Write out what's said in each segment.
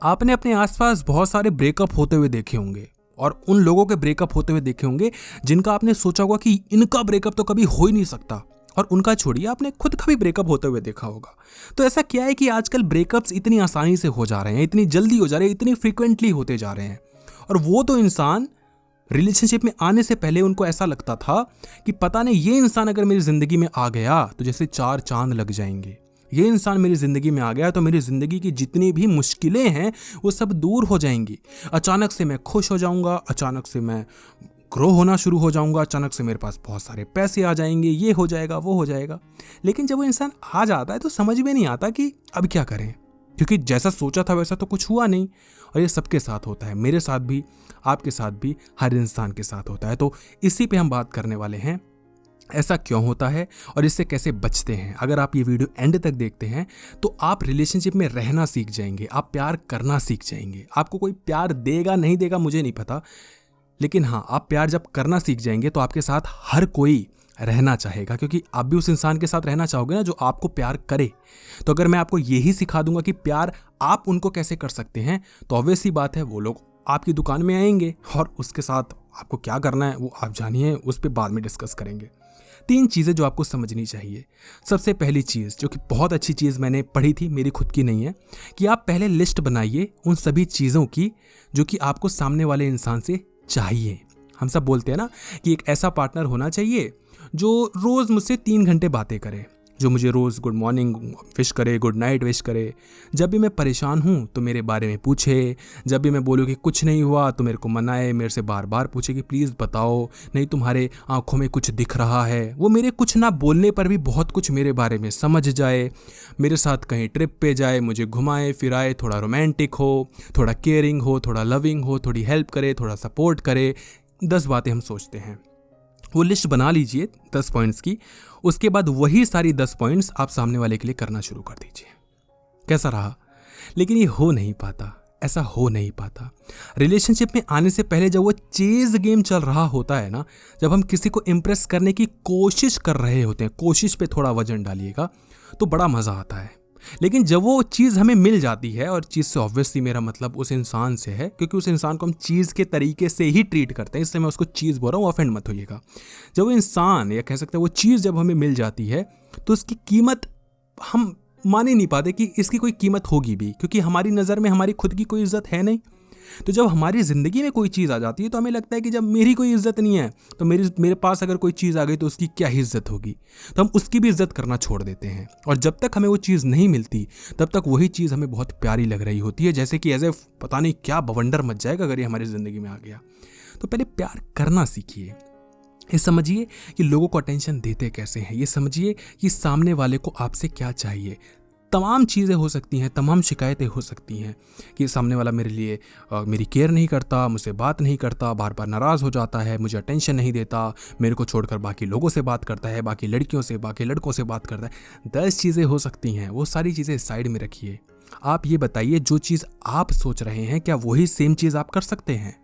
आपने अपने आसपास बहुत सारे ब्रेकअप होते हुए देखे होंगे और उन लोगों के ब्रेकअप होते हुए देखे होंगे जिनका आपने सोचा होगा कि इनका ब्रेकअप तो कभी हो ही नहीं सकता, और उनका छोड़िए आपने खुद का भी ब्रेकअप होते हुए देखा होगा। तो ऐसा क्या है कि आजकल ब्रेकअप्स इतनी आसानी से हो जा रहे हैं, इतनी जल्दी हो जा रहे हैं, इतनी फ्रीक्वेंटली होते जा रहे हैं। और वो तो इंसान रिलेशनशिप में आने से पहले उनको ऐसा लगता था कि पता नहीं ये इंसान अगर मेरी जिंदगी में आ गया तो जैसे 4 चांद लग जाएंगे, ये इंसान मेरी ज़िंदगी में आ गया तो मेरी ज़िंदगी की जितनी भी मुश्किलें हैं वो सब दूर हो जाएंगी। अचानक से मैं खुश हो जाऊंगा, अचानक से मैं ग्रो होना शुरू हो जाऊंगा, अचानक से मेरे पास बहुत सारे पैसे आ जाएंगे, ये हो जाएगा वो हो जाएगा। लेकिन जब वो इंसान आ जाता है तो समझ में नहीं आता कि अब क्या करें, क्योंकि जैसा सोचा था वैसा तो कुछ हुआ नहीं। और ये सबके साथ होता है, मेरे साथ भी, आपके साथ भी, हर इंसान के साथ होता है। तो इसी पे हम बात करने वाले हैं, ऐसा क्यों होता है और इससे कैसे बचते हैं। अगर आप ये वीडियो एंड तक देखते हैं तो आप रिलेशनशिप में रहना सीख जाएंगे, आप प्यार करना सीख जाएंगे। आपको कोई प्यार देगा नहीं देगा मुझे नहीं पता, लेकिन हाँ, आप प्यार जब करना सीख जाएंगे तो आपके साथ हर कोई रहना चाहेगा, क्योंकि आप भी उस इंसान के साथ रहना चाहोगे ना जो आपको प्यार करे। तो अगर मैं आपको यही सिखा दूंगा कि प्यार आप उनको कैसे कर सकते हैं, तो ऑब्वियस सी बात है वो लोग आपकी दुकान में आएंगे और उसके साथ आपको क्या करना है वो आप जानिए, उस पर बाद में डिस्कस करेंगे। 3 चीज़ें जो आपको समझनी चाहिए। सबसे पहली चीज़, जो कि बहुत अच्छी चीज़ मैंने पढ़ी थी, मेरी खुद की नहीं है, कि आप पहले लिस्ट बनाइए उन सभी चीज़ों की जो कि आपको सामने वाले इंसान से चाहिए। हम सब बोलते हैं ना कि एक ऐसा पार्टनर होना चाहिए जो रोज़ मुझसे 3 घंटे बातें करे, जो मुझे रोज़ गुड मॉर्निंग विश करे, गुड नाइट विश करे, जब भी मैं परेशान हूँ तो मेरे बारे में पूछे, जब भी मैं बोलूँ कि कुछ नहीं हुआ तो मेरे को मनाए, मेरे से बार बार पूछे कि प्लीज़ बताओ, नहीं तुम्हारे आंखों में कुछ दिख रहा है। वो मेरे कुछ ना बोलने पर भी बहुत कुछ मेरे बारे में समझ जाए, मेरे साथ कहीं ट्रिप पे जाए, मुझे घुमाए फिराए, थोड़ा रोमांटिक हो, थोड़ा केयरिंग हो, थोड़ा लविंग हो, थोड़ी हेल्प करे, थोड़ा सपोर्ट करे। 10 बातें हम सोचते हैं, वो लिस्ट बना लीजिए 10 पॉइंट्स की। उसके बाद वही सारी 10 पॉइंट्स आप सामने वाले के लिए करना शुरू कर दीजिए। कैसा रहा? लेकिन ये हो नहीं पाता, ऐसा हो नहीं पाता। रिलेशनशिप में आने से पहले जब वो चेज गेम चल रहा होता है ना, जब हम किसी को इम्प्रेस करने की कोशिश कर रहे होते हैं, कोशिश पे थोड़ा वजन डालिएगा, तो बड़ा मज़ा आता है। लेकिन जब वो चीज़ हमें मिल जाती है, और चीज़ से ऑब्वियसली मेरा मतलब उस इंसान से है, क्योंकि उस इंसान को हम चीज़ के तरीके से ही ट्रीट करते हैं, इससे मैं उसको चीज़ बोल रहा हूँ, ऑफेंड मत होइएगा। जब वो इंसान, या कह सकते हैं वो चीज़ जब हमें मिल जाती है तो उसकी कीमत हम मान ही नहीं पाते कि इसकी कोई कीमत होगी भी, क्योंकि हमारी नज़र में हमारी खुद की कोई इज्जत है नहीं। तो जब हमारी ज़िंदगी में कोई चीज़ आ जाती है तो हमें लगता है कि जब मेरी कोई इज्जत नहीं है तो मेरे पास अगर कोई चीज़ आ गई तो उसकी क्या ही इज्जत होगी, तो हम उसकी भी इज्जत करना छोड़ देते हैं। और जब तक हमें वो चीज़ नहीं मिलती तब तक वही चीज़ हमें बहुत प्यारी लग रही होती है, जैसे कि एज ए पता नहीं क्या बवंडर मच जाएगा अगर ये हमारी ज़िंदगी में आ गया। तो पहले प्यार करना सीखिए, ये समझिए कि लोगों को अटेंशन देते कैसे हैं, ये समझिए कि सामने वाले को आपसे क्या चाहिए। तमाम चीज़ें हो सकती हैं, तमाम शिकायतें हो सकती हैं कि सामने वाला मेरे लिए मेरी केयर नहीं करता, मुझसे बात नहीं करता, बार बार नाराज़ हो जाता है, मुझे अटेंशन नहीं देता, मेरे को छोड़कर बाकी लोगों से बात करता है, बाकी लड़कियों से, बाकी लड़कों से बात करता है। 10 चीज़ें हो सकती हैं, वो सारी चीज़ें साइड में रखिए। आप ये बताइए, जो चीज़ आप सोच रहे हैं क्या वही सेम चीज़ आप कर सकते हैं?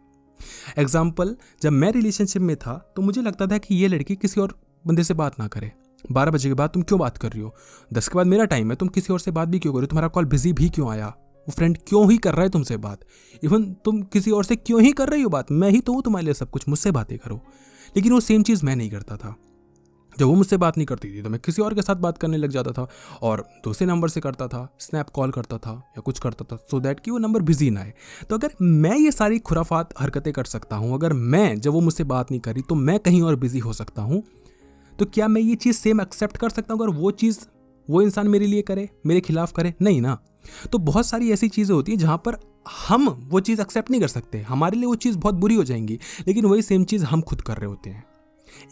एग्जाम्पल, जब मैं रिलेशनशिप में था तो मुझे लगता था कि ये लड़की किसी और बंदे से बात ना करे। 12 बजे के बाद तुम क्यों बात कर रही हो? 10 के बाद मेरा टाइम है, तुम किसी और से बात भी क्यों कर रही हो? तुम्हारा कॉल बिजी भी क्यों आया? वो फ्रेंड क्यों ही कर रहा है तुमसे बात? इवन तुम किसी और से क्यों ही कर रही हो बात? मैं ही तो हूँ तुम्हारे लिए सब कुछ, मुझसे बातें करो। लेकिन वो सेम चीज़ मैं नहीं करता था। जब वो मुझसे बात नहीं करती थी तो मैं किसी और के साथ बात करने लग जाता था, और दूसरे नंबर से करता था, स्नैप कॉल करता था या कुछ करता था, सो दैट कि वो नंबर बिजी ना आए। तो अगर मैं ये सारी खुराफात हरकतें कर सकता हूँ, अगर मैं जब वो मुझसे बात नहीं करी तो मैं कहीं और बिजी हो सकता हूँ, तो क्या मैं ये चीज़ सेम एक्सेप्ट कर सकता हूँ अगर वो चीज़ वो इंसान मेरे लिए करे, मेरे खिलाफ करे? नहीं ना। तो बहुत सारी ऐसी चीज़ें होती हैं जहाँ पर हम वो चीज़ एक्सेप्ट नहीं कर सकते, हमारे लिए वो चीज़ बहुत बुरी हो जाएंगी, लेकिन वही सेम चीज़ हम खुद कर रहे होते हैं।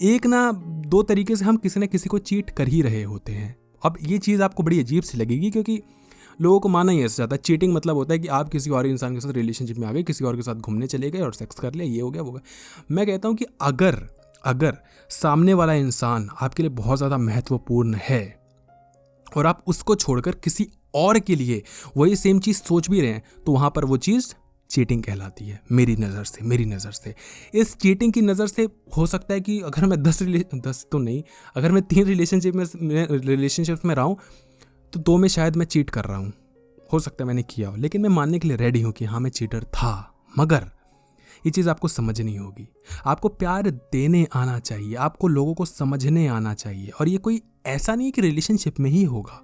एक ना 2 तरीके से हम किसी न किसी को चीट कर ही रहे होते हैं। अब ये चीज़ आपको बड़ी अजीब सी लगेगी, क्योंकि लोगों को माना ही ऐसा जाता है। चीटिंग मतलब होता है कि आप किसी और इंसान के साथ रिलेशनशिप में आ गए, किसी और के साथ घूमने चले गए और सेक्स कर लिया, ये हो गया वो गया। मैं कहता हूँ कि अगर सामने वाला इंसान आपके लिए बहुत ज़्यादा महत्वपूर्ण है और आप उसको छोड़कर किसी और के लिए वही सेम चीज़ सोच भी रहे हैं, तो वहाँ पर वो चीज़ चीटिंग कहलाती है मेरी नज़र से। इस चीटिंग की नज़र से हो सकता है कि अगर मैं 10 तो नहीं, अगर मैं 3 रिलेशनशिप्स में रहा हूँ तो 2 में शायद मैं चीट कर रहा हूँ। हो सकता है मैंने किया हो, लेकिन मैं मानने के लिए रेडी हूँ कि हाँ मैं चीटर था। मगर ये चीज़ आपको समझनी होगी। आपको प्यार देने आना चाहिए, आपको लोगों को समझने आना चाहिए। और ये कोई ऐसा नहीं है कि रिलेशनशिप में ही होगा।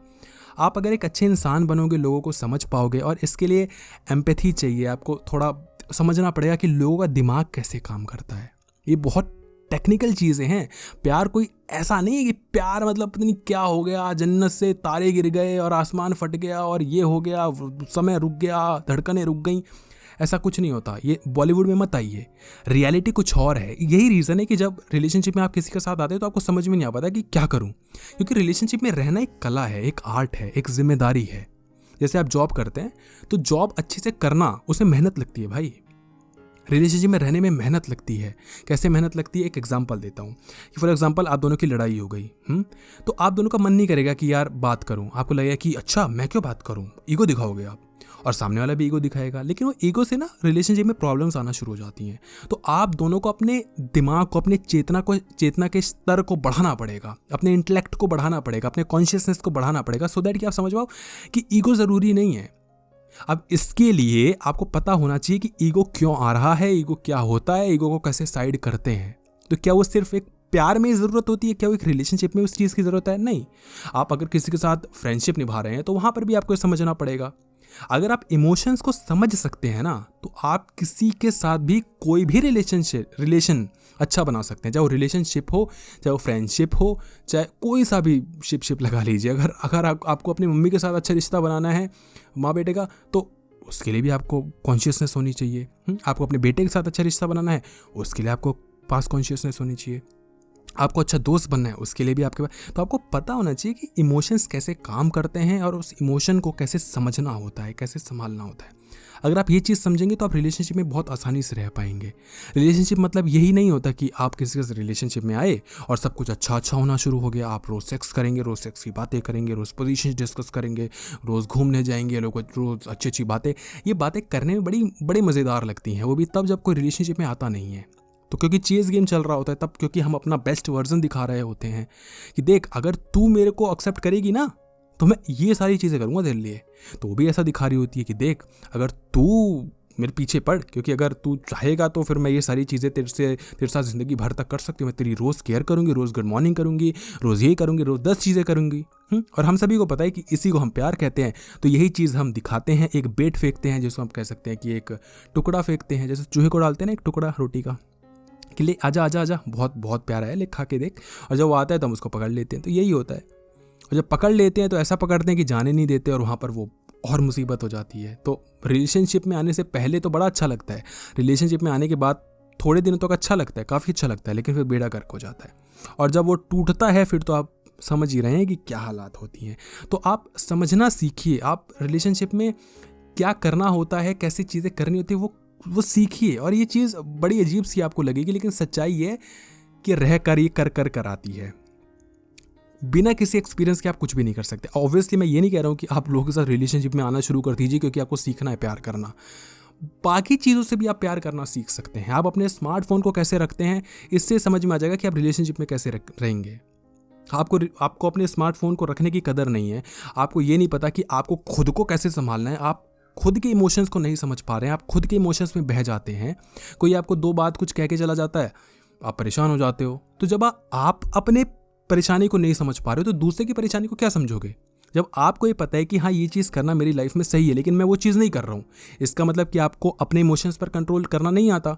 आप अगर एक अच्छे इंसान बनोगे, लोगों को समझ पाओगे, और इसके लिए एम्पैथी चाहिए, आपको थोड़ा समझना पड़ेगा कि लोगों का दिमाग कैसे काम करता है। ये बहुत टेक्निकल चीज़ें हैं। प्यार कोई ऐसा नहीं है कि प्यार मतलब पता नहीं क्या हो गया, जन्नत से तारे गिर गए और आसमान फट गया और ये हो गया, समय रुक गया, धड़कनें रुक गई। ऐसा कुछ नहीं होता। ये बॉलीवुड में मत आइए, रियलिटी कुछ और है। यही रीज़न है कि जब रिलेशनशिप में आप किसी के साथ आते हैं तो आपको समझ में नहीं आ पाता कि क्या करूं, क्योंकि रिलेशनशिप में रहना एक कला है, एक आर्ट है, एक जिम्मेदारी है। जैसे आप जॉब करते हैं तो जॉब अच्छे से करना, उसमें मेहनत लगती है भाई। रिलेशनशिप में रहने में मेहनत लगती है। कैसे मेहनत लगती है, एक एग्जांपल देता हूँ कि फॉर एग्जांपल आप दोनों की लड़ाई हो गई, तो आप दोनों का मन नहीं करेगा कि यार बात करूँ। आपको लगेगा कि अच्छा मैं क्यों बात करूँ, ईगो दिखाओगे आप, और सामने वाला भी ईगो दिखाएगा। लेकिन वो ईगो से ना रिलेशनशिप में प्रॉब्लम्स आना शुरू हो जाती हैं। तो आप दोनों को अपने दिमाग को, अपने चेतना के स्तर को बढ़ाना पड़ेगा, अपने इंटेलेक्ट को बढ़ाना पड़ेगा, अपने कॉन्शियसनेस को बढ़ाना पड़ेगा, सो दैट कि आप समझ पाओ कि ईगो ज़रूरी नहीं है। अब इसके लिए आपको पता होना चाहिए कि ईगो क्यों आ रहा है, ईगो क्या होता है, ईगो को कैसे साइड करते हैं। तो क्या वो सिर्फ एक प्यार में ज़रूरत होती है, क्या वो एक रिलेशनशिप में उस चीज़ की ज़रूरत है? नहीं। आप अगर किसी के साथ फ्रेंडशिप निभा रहे हैं तो वहाँ पर भी आपको समझना पड़ेगा। अगर आप इमोशंस को समझ सकते हैं ना, तो आप किसी के साथ भी कोई भी रिलेशन अच्छा बना सकते हैं। चाहे वो रिलेशनशिप हो, चाहे वो फ्रेंडशिप हो, चाहे कोई सा भी शिप लगा लीजिए। अगर आपको अपनी मम्मी के साथ अच्छा रिश्ता बनाना है, माँ बेटे का, तो उसके लिए भी आपको कॉन्शियसनेस होनी चाहिए। आपको अपने बेटे के साथ अच्छा रिश्ता बनाना है, उसके लिए आपको पास कॉन्शियसनेस होनी चाहिए। आपको अच्छा दोस्त बनना है, उसके लिए भी आपके पास, तो आपको पता होना चाहिए कि इमोशंस कैसे काम करते हैं और उस इमोशन को कैसे समझना होता है, कैसे संभालना होता है। अगर आप ये चीज़ समझेंगे तो आप रिलेशनशिप में बहुत आसानी से रह पाएंगे। रिलेशनशिप मतलब यही नहीं होता कि आप किसी के रिलेशनशिप में आए और सब कुछ अच्छा होना शुरू हो गया। आप रोज़ सेक्स करेंगे, रोज़ सेक्स की बातें करेंगे, रोज़ पोजीशन डिस्कस करेंगे, रोज़ घूमने जाएंगे, रोज़ अच्छी बातें। ये बातें करने में बड़ी मज़ेदार लगती हैं, वो भी तब जब कोई रिलेशनशिप में आता नहीं है। तो क्योंकि चेस गेम चल रहा होता है तब, क्योंकि हम अपना बेस्ट वर्जन दिखा रहे होते हैं कि देख अगर तू मेरे को एक्सेप्ट करेगी ना तो मैं ये सारी चीज़ें करूँगा तेरे लिए। तो वो भी ऐसा दिखा रही होती है कि देख अगर तू मेरे पीछे पड़, क्योंकि अगर तू चाहेगा तो फिर मैं ये सारी चीज़ें तेरे साथ ज़िंदगी भर तक कर सकती हूँ। मैं तेरी रोज़ केयर करूँगी, रोज़ गुड मॉर्निंग करूँगी, रोज़ ये करूँगी, रोज़ 10 चीज़ें करूँगी। और हम सभी को पता है कि इसी को हम प्यार कहते हैं। तो यही चीज़ हम दिखाते हैं, एक बेट फेंकते हैं जिसको हम कह सकते हैं कि एक टुकड़ा फेंकते हैं, जैसे चूहे को डालते हैं ना एक टुकड़ा रोटी का, कि ले आजा आजा आजा, बहुत बहुत प्यारा है, ले खा के देख। और जब वो आता है तो हम उसको पकड़ लेते हैं। तो यही होता है। और जब पकड़ लेते हैं तो ऐसा पकड़ते हैं कि जाने नहीं देते, और वहाँ पर वो और मुसीबत हो जाती है। तो रिलेशनशिप में आने से पहले तो बड़ा अच्छा लगता है, रिलेशनशिप में आने के बाद थोड़े दिनों तक अच्छा लगता है, काफ़ी अच्छा लगता है, लेकिन फिर बेड़ा गर्क हो जाता है। और जब वो टूटता है फिर तो आप समझ ही रहे हैं कि क्या हालात होती हैं। तो आप समझना सीखिए, आप रिलेशनशिप में क्या करना होता है, कैसी चीज़ें करनी होती है वो सीखिए। और ये चीज़ बड़ी अजीब सी आपको लगेगी, लेकिन सच्चाई है कि रह कर ये कर आती है। बिना किसी एक्सपीरियंस के आप कुछ भी नहीं कर सकते। ऑब्वियसली मैं ये नहीं कह रहा हूँ कि आप लोगों के साथ रिलेशनशिप में आना शुरू कर दीजिए क्योंकि आपको सीखना है प्यार करना। बाकी चीज़ों से भी आप प्यार करना सीख सकते हैं। आप अपने स्मार्टफोन को कैसे रखते हैं, इससे समझ में आ जाएगा कि आप रिलेशनशिप में कैसे रहेंगे। आपको अपने स्मार्टफोन को रखने की कदर नहीं है। आपको ये नहीं पता कि आपको खुद को कैसे संभालना है। आप खुद के इमोशंस को नहीं समझ पा रहे हैं, आप खुद के इमोशंस में बह जाते हैं। कोई आपको 2 बात कुछ कह के चला जाता है, आप परेशान हो जाते हो। तो जब आप अपने परेशानी को नहीं समझ पा रहे हो तो दूसरे की परेशानी को क्या समझोगे? जब आपको ये पता है कि हाँ ये चीज़ करना मेरी लाइफ में सही है लेकिन मैं वो चीज़ नहीं कर रहा हूँ, इसका मतलब कि आपको अपने इमोशंस पर कंट्रोल करना नहीं आता।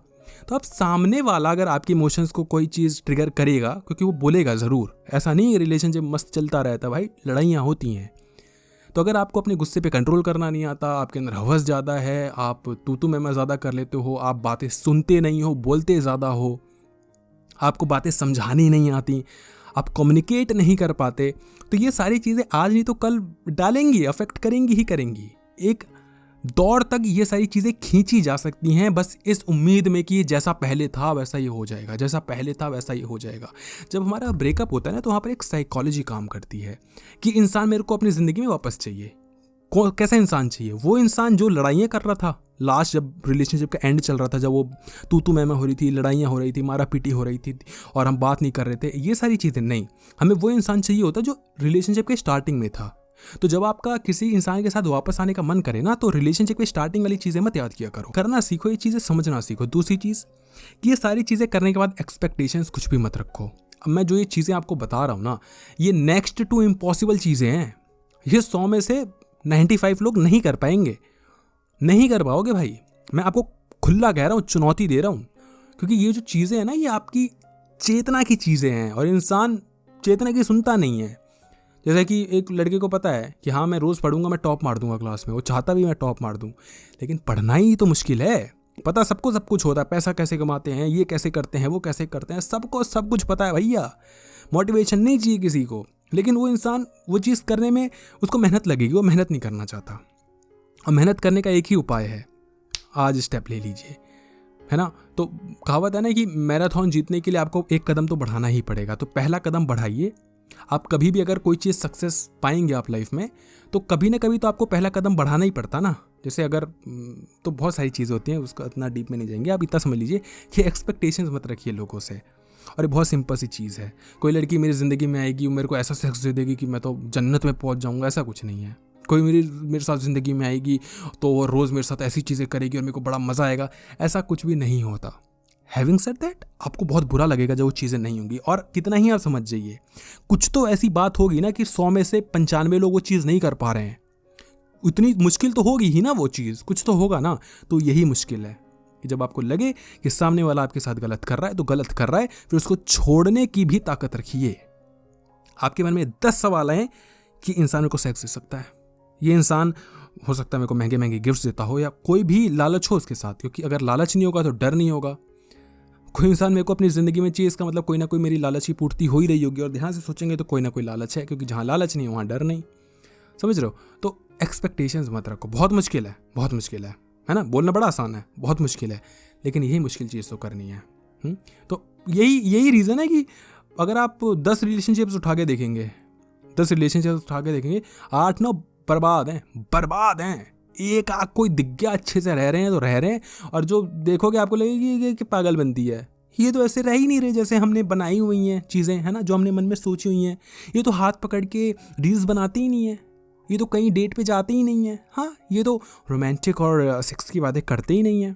तो आप सामने वाला अगर आपके इमोशंस को कोई चीज़ ट्रिगर करेगा, क्योंकि वो बोलेगा ज़रूर, ऐसा नहीं है रिलेशनशिप मस्त चलता रहता भाई, लड़ाइयाँ होती हैं। तो अगर आपको अपने गुस्से पे कंट्रोल करना नहीं आता, आपके अंदर हवस ज़्यादा है, आप तू मैं ज़्यादा कर लेते हो, आप बातें सुनते नहीं हो, बोलते ज़्यादा हो, आपको बातें समझानी नहीं आती, आप कम्युनिकेट नहीं कर पाते, तो ये सारी चीज़ें आज नहीं तो कल डालेंगी, अफेक्ट करेंगी ही करेंगी। एक दौर तक ये सारी चीज़ें खींची जा सकती हैं बस इस उम्मीद में कि जैसा पहले था वैसा ये हो जाएगा, जैसा पहले था वैसा ये हो जाएगा। जब हमारा ब्रेकअप होता है ना तो वहाँ पर एक साइकोलॉजी काम करती है कि इंसान मेरे को अपनी ज़िंदगी में वापस चाहिए। कैसा इंसान चाहिए? वो इंसान जो लड़ाइयाँ कर रहा था लास्ट, जब रिलेशनशिप का एंड चल रहा था, जब वो तू मैं हो रही थी, लड़ाइयाँ हो रही थी, मारा पीटी हो रही थी और हम बात नहीं कर रहे थे, ये सारी चीज़ें नहीं। हमें वो इंसान चाहिए होता जो रिलेशनशिप के स्टार्टिंग में था, तो जब आपका किसी इंसान के साथ वापस आने का मन करे ना, तो रिलेशनशिप की स्टार्टिंग वाली चीज़ें मत याद किया करो, करना सीखो, ये चीज़ें समझना सीखो। दूसरी चीज़ कि ये सारी चीज़ें करने के बाद एक्सपेक्टेशंस कुछ भी मत रखो। अब मैं जो ये चीज़ें आपको बता रहा हूँ ना, ये नेक्स्ट टू इम्पॉसिबल चीज़ें हैं। ये 100 में से 95 लोग नहीं कर पाएंगे, नहीं कर पाओगे भाई। मैं आपको खुला कह रहा हूँ, चुनौती दे रहा हूँ, क्योंकि ये जो चीज़ें हैं ना, ये आपकी चेतना की चीज़ें हैं और इंसान चेतना की सुनता नहीं है। जैसे कि एक लड़के को पता है कि हाँ मैं रोज़ पढ़ूंगा, मैं टॉप मार दूंगा क्लास में, वो चाहता भी मैं टॉप मार दूं, लेकिन पढ़ना ही तो मुश्किल है। पता सबको सब कुछ होता है, पैसा कैसे कमाते हैं, ये कैसे करते हैं, वो कैसे करते हैं, सबको सब कुछ पता है भैया। मोटिवेशन नहीं चाहिए किसी को, लेकिन वो इंसान वो चीज़ करने में उसको मेहनत लगेगी, वो मेहनत नहीं करना चाहता। और मेहनत करने का एक ही उपाय है, आज स्टेप ले लीजिए, है ना। तो कहावत है ना कि मैराथन जीतने के लिए आपको एक कदम तो बढ़ाना ही पड़ेगा, तो पहला कदम बढ़ाइए। आप कभी भी अगर कोई चीज़ सक्सेस पाएंगे आप लाइफ में, तो कभी ना कभी तो आपको पहला कदम बढ़ाना ही पड़ता ना। जैसे अगर तो बहुत सारी चीज़ें होती हैं, उसका इतना डीप में नहीं जाएंगे, आप इतना समझ लीजिए कि एक्सपेक्टेशंस मत रखिए लोगों से। और ये बहुत सिंपल सी चीज़ है, कोई लड़की मेरी ज़िंदगी में आएगी, मेरे को ऐसा सेक्स दे देगी कि मैं तो जन्नत में पहुंच जाऊंगा, ऐसा कुछ नहीं है। कोई मेरे साथ ज़िंदगी में आएगी तो वो रोज़ मेरे साथ ऐसी चीज़ें करेगी और मेरे को बड़ा मज़ा आएगा, ऐसा कुछ भी नहीं होता। हैविंग सेड दैट, आपको बहुत बुरा लगेगा जब वो चीज़ें नहीं होंगी। और कितना ही आप समझ जाइए, कुछ तो ऐसी बात होगी ना कि 100 में से 95 लोग वो चीज़ नहीं कर पा रहे हैं। इतनी मुश्किल तो होगी ही ना वो चीज़, कुछ तो होगा ना। तो यही मुश्किल है कि जब आपको लगे कि सामने वाला आपके साथ गलत कर रहा है, तो गलत कर रहा है, फिर उसको छोड़ने की भी ताकत रखिए। आपके मन में 10 सवाल हैं कि इंसान को सेक्स दे सकता है, ये इंसान हो सकता है मेरे को महंगे महंगे गिफ्ट्स देता हो, या कोई भी लालच हो उसके साथ, क्योंकि अगर लालच नहीं होगा तो डर नहीं होगा। कोई इंसान मेरे को अपनी ज़िंदगी में चाहिए, इसका मतलब कोई ना कोई मेरी लालच की पूर्ति हो ही रही होगी, और ध्यान से सोचेंगे तो कोई ना कोई लालच है, क्योंकि जहाँ लालच नहीं वहाँ डर नहीं। समझ रहे हो। तो एक्सपेक्टेशंस मत रखो, बहुत मुश्किल है, बहुत मुश्किल है ना। बोलना बड़ा आसान है, बहुत मुश्किल है, लेकिन यही मुश्किल चीज़ तो करनी है। तो यही रीज़न है कि अगर आप 10 रिलेशनशिप्स उठा के देखेंगे, 10 रिलेशनशिप्स उठा के देखेंगे, 8-9 बर्बाद हैं। एक आग कोई दिख गया, अच्छे से रह रहे हैं तो रह रहे हैं, और जो देखोगे आपको लगेगी कि पागल बनती है, ये तो ऐसे रह ही नहीं रहे जैसे हमने बनाई हुई हैं चीज़ें, है ना, जो हमने मन में सोची हुई हैं। ये तो हाथ पकड़ के रील्स बनाते ही नहीं है, ये तो कहीं डेट पे जाते ही नहीं है, हाँ, ये तो रोमांटिक और सेक्स की बातें करते ही नहीं है।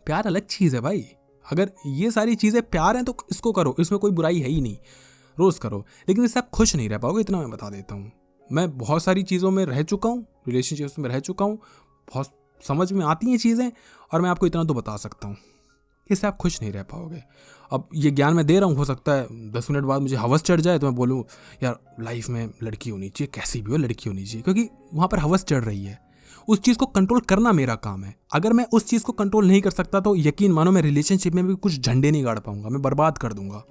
प्यार अलग चीज़ है भाई। अगर ये सारी चीज़ें प्यार हैं तो इसको करो, इसमें कोई बुराई है ही नहीं, रोज़ करो, लेकिन इससे आप खुश नहीं रह पाओगे, इतना मैं बता देता हूँ। मैं बहुत सारी चीज़ों में रह चुका हूँ, रिलेशनशिप्स में रह चुका हूँ, बहुत समझ में आती हैं चीज़ें, और मैं आपको इतना तो बता सकता हूँ, इससे आप खुश नहीं रह पाओगे। अब ये ज्ञान मैं दे रहा हूँ, हो सकता है 10 मिनट बाद मुझे हवस चढ़ जाए तो मैं बोलूँ यार लाइफ में लड़की होनी चाहिए, कैसी भी हो लड़की होनी चाहिए, क्योंकि वहाँ पर हवस चढ़ रही है। उस चीज़ को कंट्रोल करना मेरा काम है। अगर मैं उस चीज़ को कंट्रोल नहीं कर सकता तो यकीन मानो मैं रिलेशनशिप में भी कुछ झंडे नहीं गाड़ पाऊंगा, मैं बर्बाद कर दूंगा।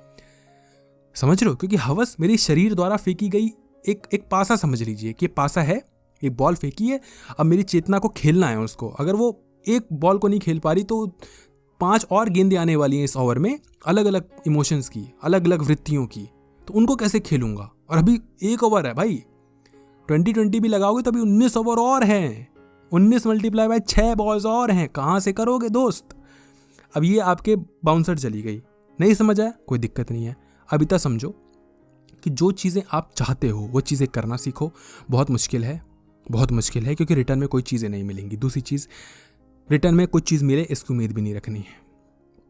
समझ रहे हो, क्योंकि हवस मेरी शरीर द्वारा फेंकी गई एक पासा, समझ लीजिए कि पासा है, एक बॉल फेंकी है, अब मेरी चेतना को खेलना है उसको। अगर वो एक बॉल को नहीं खेल पा रही तो 5 और गेंदें आने वाली हैं इस ओवर में, अलग अलग इमोशंस की, अलग अलग वृत्तियों की, तो उनको कैसे खेलूंगा। और अभी 1 ओवर है भाई, 20-20 भी लगाओगे तो अभी 19 ओवर और हैं, 19 × 6 बॉल्स और हैं, कहाँ से करोगे दोस्त। अब ये आपके बाउंसर चली गई, नहीं समझ आया, कोई दिक्कत नहीं है। अब इतना समझो कि जो चीज़ें आप चाहते हो वो चीज़ें करना सीखो। बहुत मुश्किल है, बहुत मुश्किल है, क्योंकि रिटर्न में कोई चीज़ें नहीं मिलेंगी। दूसरी चीज़, रिटर्न में कुछ चीज़ मिले इसकी उम्मीद भी नहीं रखनी है,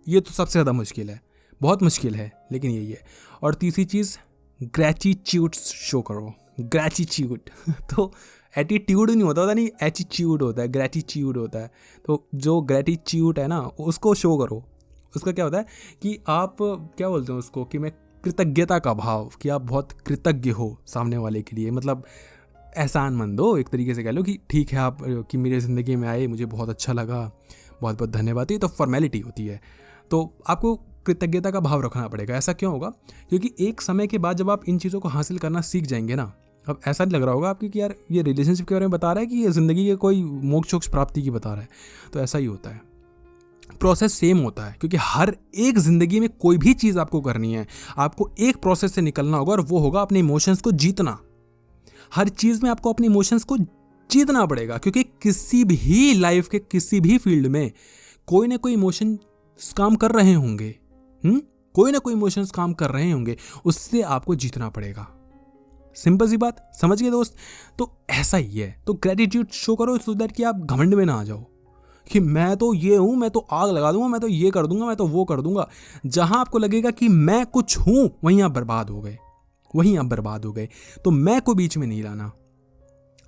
ये तो सबसे ज़्यादा मुश्किल है, बहुत मुश्किल है, लेकिन यही है। और तीसरी चीज़, ग्रैटिट्यूड शो करो, ग्रैटिट्यूड तो एटीट्यूड नहीं होता नहीं, एटीट्यूड होता है, ग्रैटिट्यूड होता है। तो जो ग्रैटिट्यूड है ना उसको शो करो। उसका क्या होता है कि आप क्या बोलते हैं उसको, कि मैं कृतज्ञता का भाव, कि आप बहुत कृतज्ञ हो सामने वाले के लिए, मतलब एहसानमंद हो, एक तरीके से कह लो कि ठीक है आप कि मेरे ज़िंदगी में आए, मुझे बहुत अच्छा लगा, बहुत बहुत धन्यवाद। ये तो फॉर्मेलिटी होती है, तो आपको कृतज्ञता का भाव रखना पड़ेगा। ऐसा क्यों होगा, क्योंकि एक समय के बाद जब आप इन चीज़ों को हासिल करना सीख जाएंगे ना, अब ऐसा नहीं लग रहा होगा आपको कि यार ये रिलेशनशिप के बारे में बता रहा है कि ये ज़िंदगी के कोई मोक्ष प्राप्ति की बता रहा है, तो ऐसा ही होता है। प्रोसेस सेम होता है, क्योंकि हर एक ज़िंदगी में कोई भी चीज़ आपको करनी है, आपको एक प्रोसेस से निकलना होगा, और वो होगा अपने इमोशंस को जीतना। हर चीज़ में आपको अपने इमोशंस को जीतना पड़ेगा, क्योंकि किसी भी लाइफ के किसी भी फील्ड में कोई ना कोई इमोशंस काम कर रहे होंगे, कोई ना कोई इमोशंस काम कर रहे होंगे, उससे आपको जीतना पड़ेगा। सिंपल सी बात, समझ गए दोस्त? तो ऐसा ही है, तो ग्रेटिट्यूड शो करो सो दैट कि आप घमंड में ना आ जाओ कि मैं तो ये हूँ, मैं तो आग लगा दूंगा, मैं तो ये कर दूंगा, मैं तो वो कर दूंगा। जहां आपको लगेगा कि मैं कुछ हूं, वहीं आप बर्बाद हो गए, वहीं आप बर्बाद हो गए। तो मैं को बीच में नहीं लाना।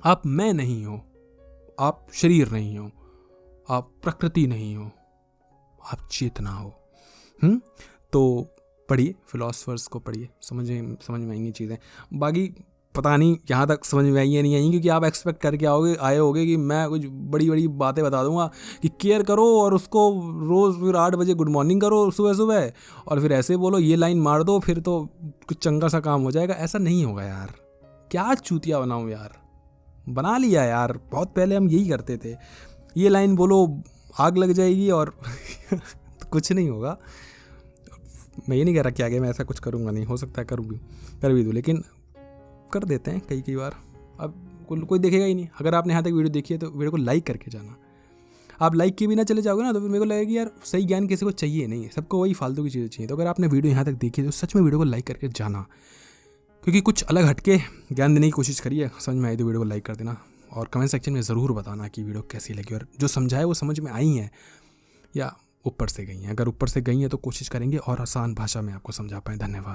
आप मैं नहीं हो, आप शरीर नहीं हो, आप प्रकृति नहीं हो, आप चेतना हो। तो पढ़िए, फिलोसफर्स को पढ़िए, समझ में आएंगी चीज़ें। बाकी पता नहीं यहाँ तक समझ में आई है नहीं आई, क्योंकि आप एक्सपेक्ट करके आए होगे कि मैं कुछ बड़ी बड़ी बातें बता दूंगा कि केयर करो और उसको रोज़ फिर 8 बजे गुड मॉर्निंग करो सुबह सुबह, और फिर ऐसे बोलो ये लाइन मार दो, फिर तो कुछ चंगा सा काम हो जाएगा। ऐसा नहीं होगा यार, क्या चूतिया बनाऊँ यार, बना लिया यार, बहुत पहले हम यही करते थे, ये लाइन बोलो आग लग जाएगी और तो कुछ नहीं होगा। मैं ये नहीं कह रहा कि आगे मैं ऐसा कुछ करूँगा नहीं, हो सकता है कर भी दूँ, लेकिन कर देते हैं कई बार। अब कोई देखेगा ही नहीं। अगर आपने यहाँ तक वीडियो देखी है तो वीडियो को लाइक करके जाना। आप लाइक के बिना चले जाओगे ना तो फिर मेरे को लगेगा कि यार सही ज्ञान किसी को चाहिए नहीं, सबको वही फालतू की चीज़ें चाहिए। तो अगर आपने वीडियो यहाँ तक देखी है तो सच में वीडियो को लाइक करके जाना, क्योंकि कुछ अलग हटके ज्ञान देने की कोशिश करिए। समझ में आई तो वीडियो को लाइक कर देना और कमेंट सेक्शन में ज़रूर बताना कि वीडियो कैसी लगी और जो समझाए वो समझ में आई हैं या ऊपर से गई हैं। अगर ऊपर से गई हैं तो कोशिश करेंगे और आसान भाषा में आपको समझा पाएँ। धन्यवाद।